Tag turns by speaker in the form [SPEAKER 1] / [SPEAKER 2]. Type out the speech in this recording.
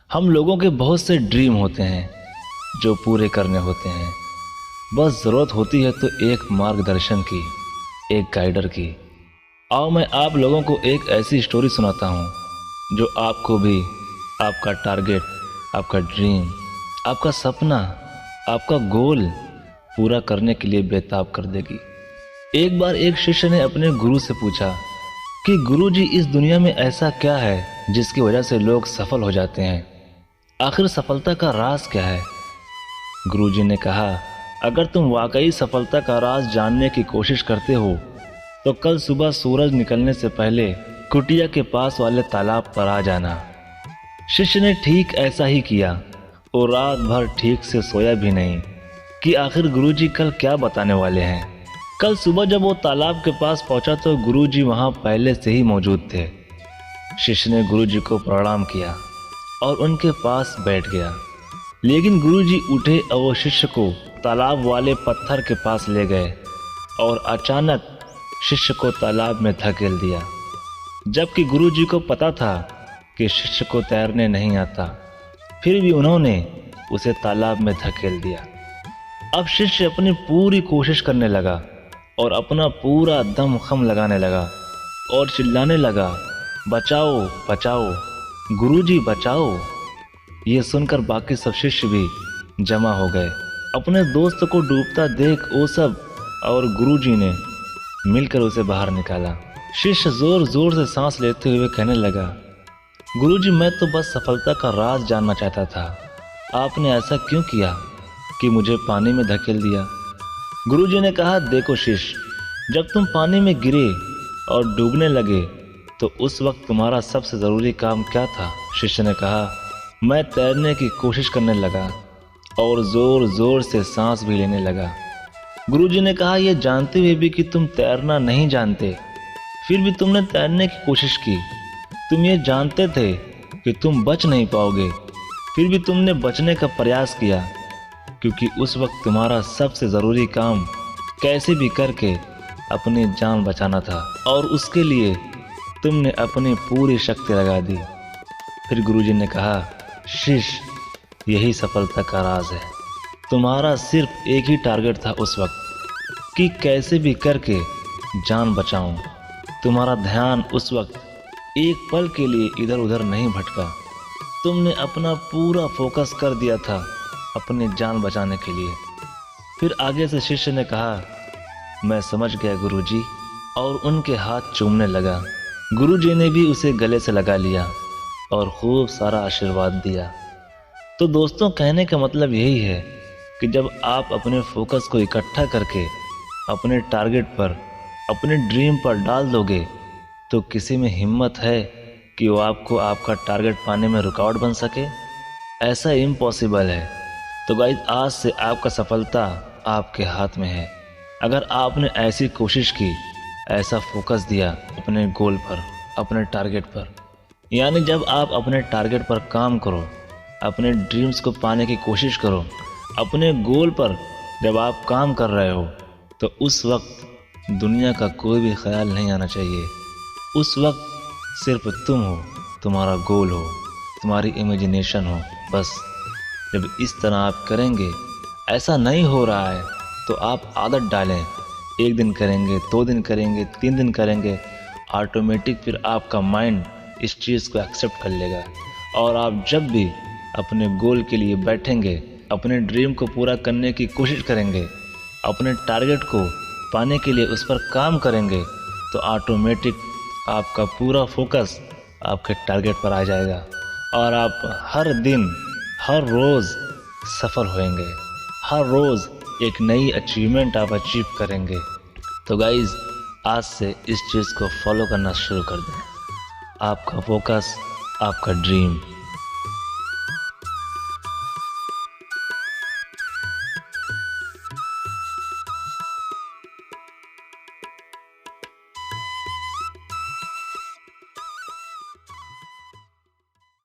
[SPEAKER 1] हम लोगों के बहुत से ड्रीम होते हैं जो पूरे करने होते हैं। बस ज़रूरत होती है तो एक मार्गदर्शन की, एक गाइडर की। आओ मैं आप लोगों को एक ऐसी स्टोरी सुनाता हूँ जो आपको भी आपका टारगेट, आपका ड्रीम, आपका सपना, आपका गोल पूरा करने के लिए बेताब कर देगी। एक बार एक शिष्य ने अपने गुरु से पूछा कि गुरुजी, इस दुनिया में ऐसा क्या है जिसकी वजह से लोग सफल हो जाते हैं? आखिर सफलता का राज क्या है? गुरुजी ने कहा, अगर तुम वाकई सफलता का राज जानने की कोशिश करते हो तो कल सुबह सूरज निकलने से पहले कुटिया के पास वाले तालाब पर आ जाना। शिष्य ने ठीक ऐसा ही किया और रात भर ठीक से सोया भी नहीं कि आखिर गुरुजी कल क्या बताने वाले हैं। कल सुबह जब वो तालाब के पास पहुंचा तो गुरुजी वहां पहले से ही मौजूद थे। शिष्य ने गुरुजी को प्रणाम किया और उनके पास बैठ गया। लेकिन गुरुजी उठे और वो शिष्य को तालाब वाले पत्थर के पास ले गए और अचानक शिष्य को तालाब में धकेल दिया। जबकि गुरुजी को पता था कि शिष्य को तैरने नहीं आता, फिर भी उन्होंने उसे तालाब में धकेल दिया। अब शिष्य अपनी पूरी कोशिश करने लगा और अपना पूरा दम खम लगाने लगा और चिल्लाने लगा, बचाओ बचाओ, गुरुजी बचाओ। ये सुनकर बाकी सब शिष्य भी जमा हो गए। अपने दोस्त को डूबता देख वो सब और गुरुजी ने मिलकर उसे बाहर निकाला। शिष्य जोर जोर से सांस लेते हुए कहने लगा, गुरुजी, मैं तो बस सफलता का राज जानना चाहता था। आपने ऐसा क्यों किया कि मुझे पानी में धकेल दिया? गुरुजी ने कहा, देखो शिष्य, जब तुम पानी में गिरे और डूबने लगे तो उस वक्त तुम्हारा सबसे ज़रूरी काम क्या था? शिष्य ने कहा, मैं तैरने की कोशिश करने लगा और ज़ोर ज़ोर से सांस भी लेने लगा। गुरुजी ने कहा, यह जानते हुए भी कि तुम तैरना नहीं जानते, फिर भी तुमने तैरने की कोशिश की। तुम ये जानते थे कि तुम बच नहीं पाओगे, फिर भी तुमने बचने का प्रयास किया, क्योंकि उस वक्त तुम्हारा सबसे ज़रूरी काम कैसे भी करके अपनी जान बचाना था और उसके लिए तुमने अपनी पूरी शक्ति लगा दी। फिर गुरुजी ने कहा, शिष्य, यही सफलता का राज है। तुम्हारा सिर्फ एक ही टारगेट था उस वक्त कि कैसे भी करके जान बचाऊं। तुम्हारा ध्यान उस वक्त एक पल के लिए इधर उधर नहीं भटका। तुमने अपना पूरा फोकस कर दिया था अपनी जान बचाने के लिए। फिर आगे से शिष्य ने कहा, मैं समझ गया गुरुजी, और उनके हाथ चूमने लगा। गुरुजी ने भी उसे गले से लगा लिया और खूब सारा आशीर्वाद दिया। तो दोस्तों, कहने का मतलब यही है कि जब आप अपने फोकस को इकट्ठा करके अपने टारगेट पर, अपने ड्रीम पर डाल दोगे तो किसी में हिम्मत है कि वो आपको आपका टारगेट पाने में रुकावट बन सके? ऐसा इम्पॉसिबल है। तो गाइस, आज से आपका सफलता आपके हाथ में है। अगर आपने ऐसी कोशिश की, ऐसा फोकस दिया अपने गोल पर, अपने टारगेट पर, यानी जब आप अपने टारगेट पर काम करो, अपने ड्रीम्स को पाने की कोशिश करो, अपने गोल पर जब आप काम कर रहे हो, तो उस वक्त दुनिया का कोई भी ख्याल नहीं आना चाहिए। उस वक्त सिर्फ तुम हो, तुम्हारा गोल हो, तुम्हारी इमेजिनेशन हो, बस। जब इस तरह आप करेंगे, ऐसा नहीं हो रहा है तो आप आदत डालें। एक दिन करेंगे, 2 दिन करेंगे, 3 दिन करेंगे, ऑटोमेटिक फिर आपका माइंड इस चीज़ को एक्सेप्ट कर लेगा और आप जब भी अपने गोल के लिए बैठेंगे, अपने ड्रीम को पूरा करने की कोशिश करेंगे, अपने टारगेट को पाने के लिए उस पर काम करेंगे, तो ऑटोमेटिक आपका पूरा फोकस आपके टारगेट पर आ जाएगा और आप हर दिन, हर रोज़ सफल होएंगे। हर रोज़ एक नई अचीवमेंट आप अचीव करेंगे। तो गाइज़, आज से इस चीज़ को फॉलो करना शुरू कर दें। आपका फोकस, आपका ड्रीम